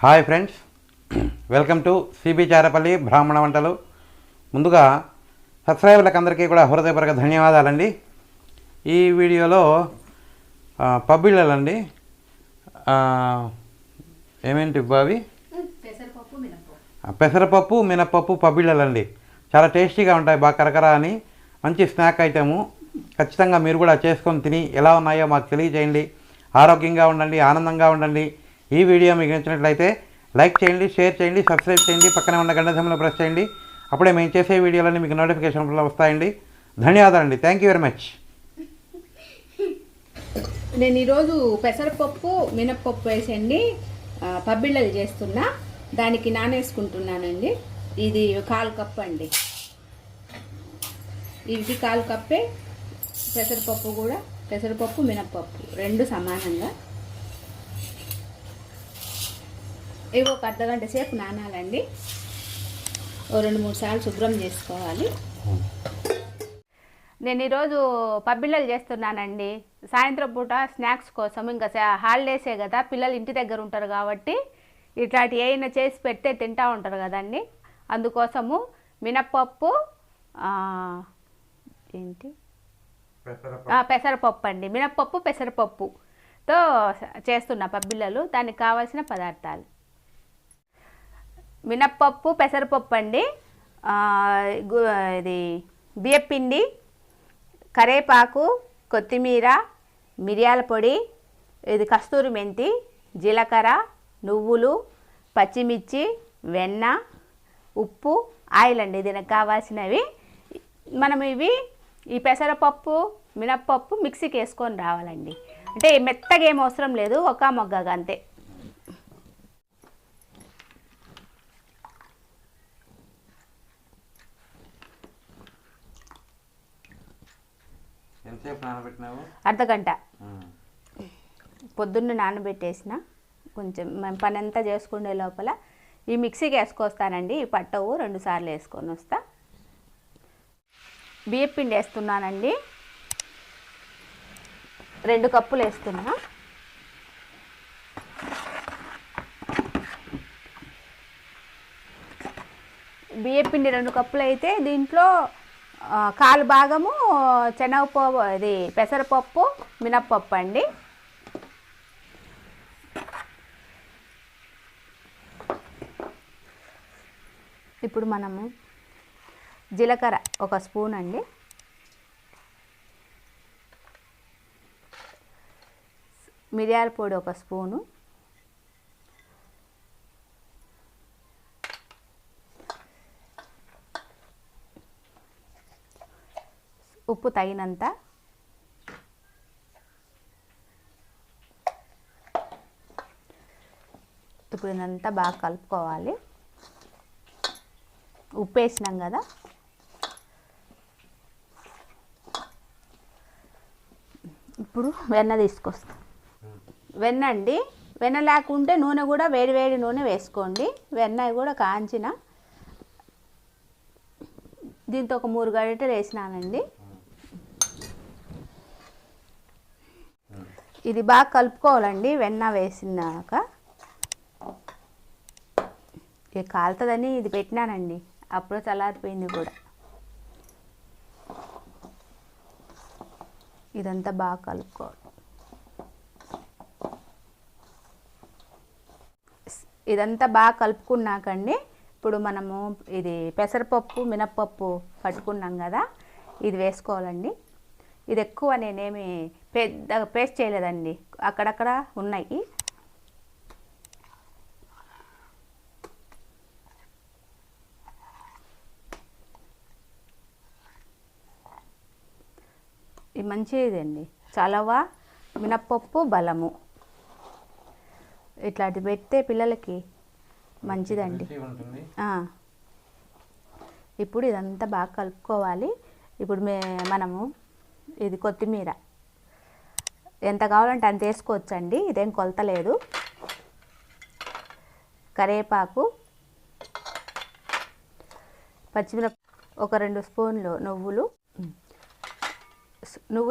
Hi friends, welcome to cbcharepalli బ్రాహ్మణవంటలు. ముందుగా సబ్స్క్రైబర్లకు అందరికీ కూడా హృదయపూర్వక ధన్యవాదాలండి. ఈ వీడియోలో పబ్బిళ్ళలండి. ఏమేంటి బావి? పెసరపప్పు మినప్పప్పు పబ్బిళ్ళలండి. చాలా టేస్టీగా ఉంటాయి, బాగా కరకరా అని. మంచి స్నాక్ ఐటము. ఖచ్చితంగా మీరు కూడా చేసుకొని తిని ఎలా ఉన్నాయో మాకు తెలియజేయండి. ఆరోగ్యంగా ఉండండి, ఆనందంగా ఉండండి. ఈ వీడియో మీకు నచ్చినట్లయితే లైక్ చేయండి, షేర్ చేయండి, సబ్స్క్రైబ్ చేయండి, పక్కనే ఉన్న గంట సింబల్ని ప్రెస్ చేయండి. అప్పుడే మేము చేసే వీడియోలన్నీ మీకు నోటిఫికేషన్లో వస్తాయండి. ధన్యవాదాలండి. Thank you very much. నేను ఈరోజు పెసరపప్పు మినప్పప్పు వేసండి పబ్బిళ్ళలు చేస్తున్నా. దానికి నానేసుకుంటున్నానండి. ఇది 1/4 కప్పు అండి. ఇది 1/4 కప్పే. పెసరపప్పు మినప్పప్పు రెండు సమానంగా. ఇవి ఒక అర్ధగంట సేపు నానాలండి. ఓ 2-3 సార్లు శుభ్రం చేసుకోవాలి. నేను ఈరోజు పబ్బిళ్ళలు చేస్తున్నానండి. సాయంత్రం పూట స్నాక్స్ కోసం. ఇంకా హాలిడేసే కదా, పిల్లలు ఇంటి దగ్గర ఉంటారు కాబట్టి ఇట్లాంటి ఏమైనా చేసి పెడితే తింటూ ఉంటారు కదండి. అందుకోసము మినప్పప్పు పెసరపప్పు అండి. మినప్పప్పు పెసరపప్పుతో చేస్తున్న పబ్బిళ్ళలు. దానికి కావాల్సిన పదార్థాలు: మినప్పప్పు పెసరపప్పు అండి, ఇది బియ్యపిండి, కరేపాకు, కొత్తిమీర, మిరియాల పొడి, ఇది కస్తూరి మెంతి, జీలకర్ర, నువ్వులు, పచ్చిమిర్చి, వెన్న, ఉప్పు, ఆయిల్ అండి. దీనికి కావాల్సినవి. మనం ఈ పెసరపప్పు మినప్పప్పు మిక్సీకి వేసుకొని రావాలండి. అంటే మెత్తగా ఏం అవసరం లేదు, ఒక మొగ్గగా అంతే. అర్ధగంట. పొద్దున్న నానబెట్టేసిన. కొంచెం మేము పని అంతా చేసుకునే లోపల ఈ మిక్సీకి వేసుకొస్తానండి. ఈ పట్టవు 2 సార్లు వేసుకొని వస్తా. బియ్యపిండి వేస్తున్నానండి. 2 కప్పులు వేస్తున్నా. బియ్యపిండి 2 కప్పులు అయితే దీంట్లో 1/4 భాగము శనగపప్పు, ఇది పెసరపప్పు మినప్పప్పు అండి. ఇప్పుడు మనము జీలకర్ర 1 స్పూన్ అండి, మిరియాల పొడి 1 స్పూను, ఉప్పు తగినంత, ఇప్పుడు ఇదంతా బాగా కలుపుకోవాలి. ఉప్పు వేసినాం కదా. ఇప్పుడు వెన్న తీసుకొస్తాం. వెన్న అండి. వెన్న లేకుంటే నూనె కూడా వేడి నూనె వేసుకోండి. వెన్న కూడా కాంచిన. దీంతో ఒక 3 గరిటెలు వేసినానండి. ఇది బాగా కలుపుకోవాలండి. వెన్న వేసినాక ఇక కాలుతుందని ఇది పెట్టినానండి. అప్పుడు చల్లారిపోయింది కూడా. ఇదంతా బాగా కలుపుకోవాలి. ఇదంతా బాగా కలుపుకున్నాకండి ఇప్పుడు మనము ఇది పెసరపప్పు మినప్పప్పు పట్టుకున్నాం కదా, ఇది వేసుకోవాలండి. ఇది ఎక్కువ నేనేమి పెద్దగా పేస్ట్ చేయలేదండి, అక్కడక్కడ ఉన్నాయి. ఇది మంచిదండి. చలవ, మినప్పప్పు బలము. ఇట్లాంటి పెడితే పిల్లలకి మంచిదండి. ఇప్పుడు ఇదంతా బాగా కలుపుకోవాలి. ఇప్పుడు మనము ఇది కొత్తిమీర ఎంత కావాలంటే అంత వేసుకోవచ్చండి, ఇదేం కొలత లేదు. కరేపాకు, పచ్చిమిరపకాయ 2 స్పూన్లు, నువ్వులు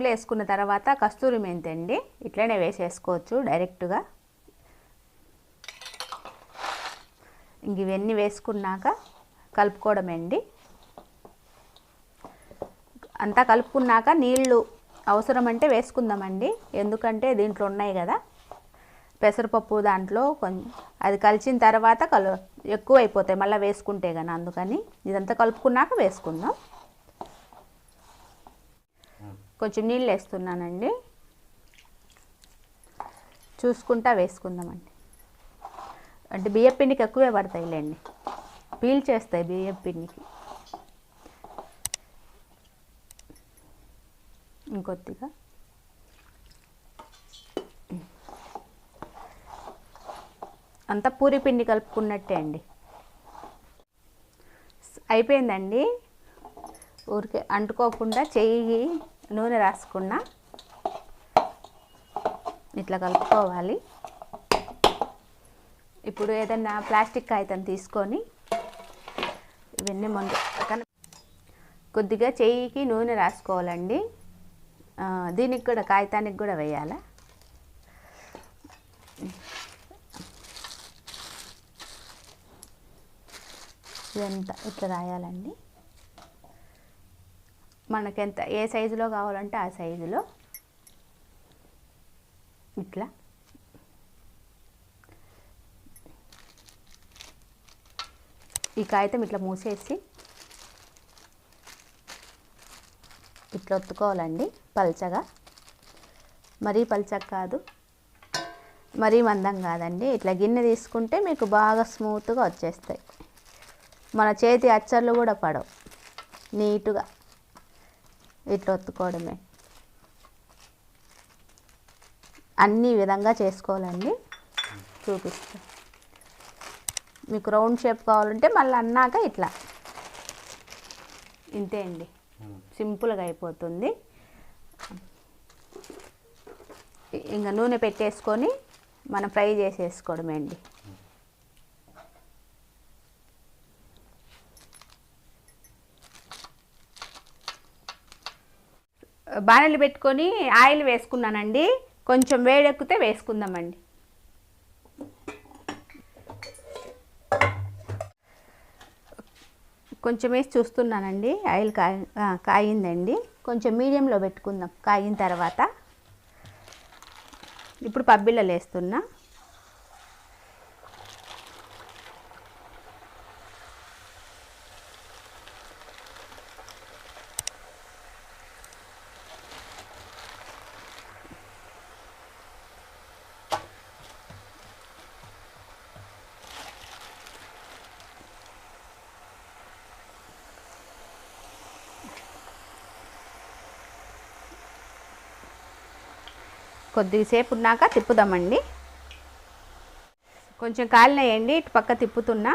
వేసుకున్న తర్వాత కస్తూరి మెంతి అండి. ఇట్లనే వేసేసుకోవచ్చు డైరెక్ట్గా. ఇంక ఇవన్నీ వేసుకున్నాక కలుపుకోవడమండి. అంతా కలుపుకున్నాక నీళ్ళు అవసరం అంటే వేసుకుందామండి, ఎందుకంటే దీంట్లో ఉన్నాయి కదా పెసరపప్పు, దాంట్లో కొంచెం అది కలిసిన తర్వాత ఎక్కువ అయిపోతాయి మళ్ళీ వేసుకుంటే కానీ, అందుకని ఇదంతా కలుపుకున్నాక వేసుకుందాం. కొంచెం నీళ్ళు వేస్తున్నానండి, చూసుకుంటా వేసుకుందామండి. అంటే బియ్యం పిండికి ఎక్కువే పడతాయిలేండి, పీల్ చేస్తాయి బియ్యం పిండికి. ఇంకొద్దిగా అంతా పూరి పిండి కలుపుకున్నట్టే అండి. అయిపోయిందండి. ఊరికే అంటుకోకుండా చెయ్యి నూనె రాసుకున్నా ఇట్లా కలుపుకోవాలి. ఇప్పుడు ఏదైనా ప్లాస్టిక్ కాగితం తీసుకొని ఇవన్నీ ముందు కొద్దిగా చెయ్యికి నూనె రాసుకోవాలండి. దీనికి కూడా కాగితానికి కూడా వేయాలా. ఇదంతా ఇట్లా రాయాలండి. మనకెంత ఏ సైజులో కావాలంటే ఆ సైజులో ఇట్లా ఈ కాగితం ఇట్లా మూసేసి ఇట్లా ఒత్తుకోవాలండి పల్చగా. మరీ పల్చగా కాదు, మరీ మందం కాదండి. ఇట్లా గిన్నె తీసుకుంటే మీకు బాగా స్మూత్గా వచ్చేస్తాయి. మన చేతి అచ్చర్లు కూడా పడవు, నీటుగా ఇట్లా ఒత్తుకోవడమే. అన్ని విధంగా చేసుకోవాలండి, చూపిస్తా. మీకు రౌండ్ షేప్ కావాలంటే మళ్ళీ అన్నాక ఇట్లా, ఇంతే అండి, సింపుల్గా అయిపోతుంది. ఇంకా నూనె పెట్టేసుకొని మనం ఫ్రై చేసేసుకోవడమే అండి. బాణలు పెట్టుకొని ఆయిల్ వేసుకున్నానండి, కొంచెం వేడెక్కితే వేసుకుందామండి. కొంచెం వేసి చూస్తున్నానండి, ఆయిల్ కాయిందండి. కొంచెం మీడియంలో పెట్టుకుందాం కాగిన తర్వాత. ఇప్పుడు పబ్బిళ్ళలు వేస్తున్నా. కొద్దిసేపు ఉన్నాక తిప్పుదామండి. కొంచెం కాలినాయండి, ఇటు పక్క తిప్పుతున్నా.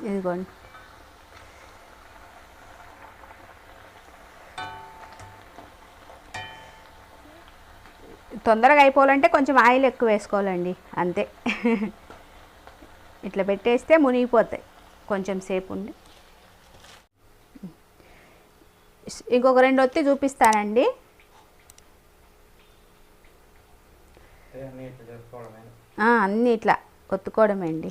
ఇదిగోండి, తొందరగా అయిపోవాలంటే కొంచెం ఆయిల్ ఎక్కువ వేసుకోవాలండి, అంతే. ఇట్లా పెట్టేస్తే మునిగిపోతాయి కొంచెం సేపు ఉండి. ఇంకొక 2 ఒత్తి చూపిస్తానండి. అన్నీ ఇట్లా ఒత్తుకోవడమే అండి.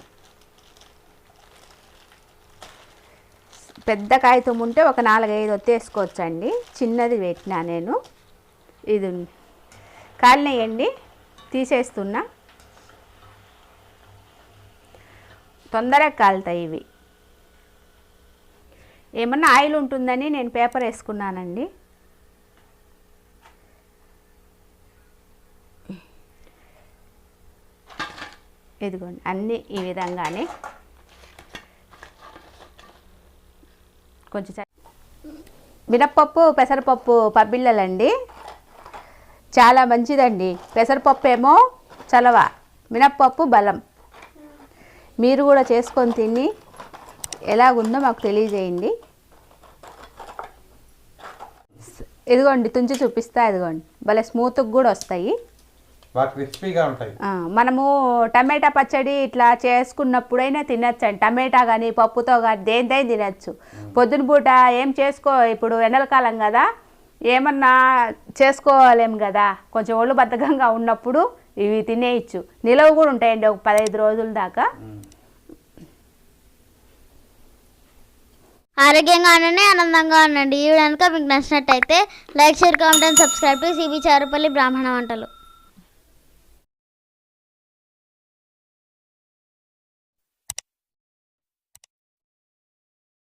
పెద్ద కాగితం ఉంటే ఒక 4-5 ఒత్తేసుకోవచ్చండి, చిన్నది పెట్టినా నేను. ఇది కాలినాయండి, తీసేస్తున్నా. తొందరగా కాలుతాయి ఇవి. ఏమన్నా ఆయిల్ ఉంటుందని నేను పేపర్ వేసుకున్నానండి. ఇదిగోండి, అన్నీ ఈ విధంగానే. కొంచెం మినప్పప్పు, పెసరపప్పు పబ్బిళ్ళలండి, చాలా మంచిదండి. పెసరపప్పు ఏమో చలవ, మినప్పప్పు బలం. మీరు కూడా చేసుకొని తిని ఎలాగుందో మాకు తెలియజేయండి. ఇదిగోండి తుంచి చూపిస్తా, ఇదిగోండి భలే స్మూత్గా కూడా వస్తాయి, క్రిస్పీగా ఉంటాయి. మనము టమాటా పచ్చడి ఇట్లా చేసుకున్నప్పుడైనా తినచ్చండి. టమాటా కానీ పప్పుతో కానీ దేనిదైనా తినచ్చు. పొద్దున పూట ఏం చేసుకో, ఇప్పుడు ఎండలకాలం కదా, ఏమన్నా చేసుకోలేము కదా, కొంచెం ఒళ్ళు బద్ధకంగా ఉన్నప్పుడు ఇవి తినేయచ్చు. నిలవ కూడా ఉంటాయండి ఒక 15 రోజుల దాకా. ఆరోగ్యంగా ఉండండి, ఆనందంగా ఉండండి. ఈ వీడియో కనుక మీకు నచ్చినట్టయితే like, share, comment and subscribe to Sibicharapalli బ్రాహ్మణ వంటలు.